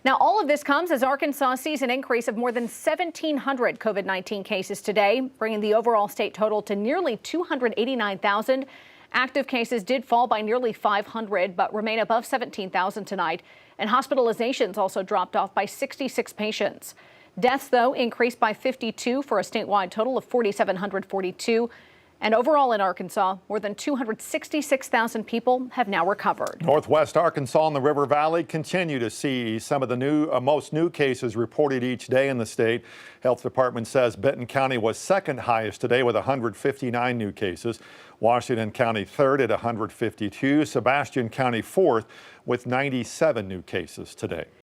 Now, all of this comes as Arkansas sees an increase of more than 1,700 COVID-19 cases today, bringing the overall state total to nearly 289,000. Active cases did fall by nearly 500, but remain above 17,000 tonight. And hospitalizations also dropped off by 66 patients. Deaths, though, increased by 52 for a statewide total of 4,742. And overall in Arkansas, more than 266,000 people have now recovered. Northwest Arkansas and the River Valley continue to see some of the most new cases reported each day in the state. Health Department says Benton County was second highest today with 159 new cases. Washington County third at 152. Sebastian County fourth with 97 new cases today.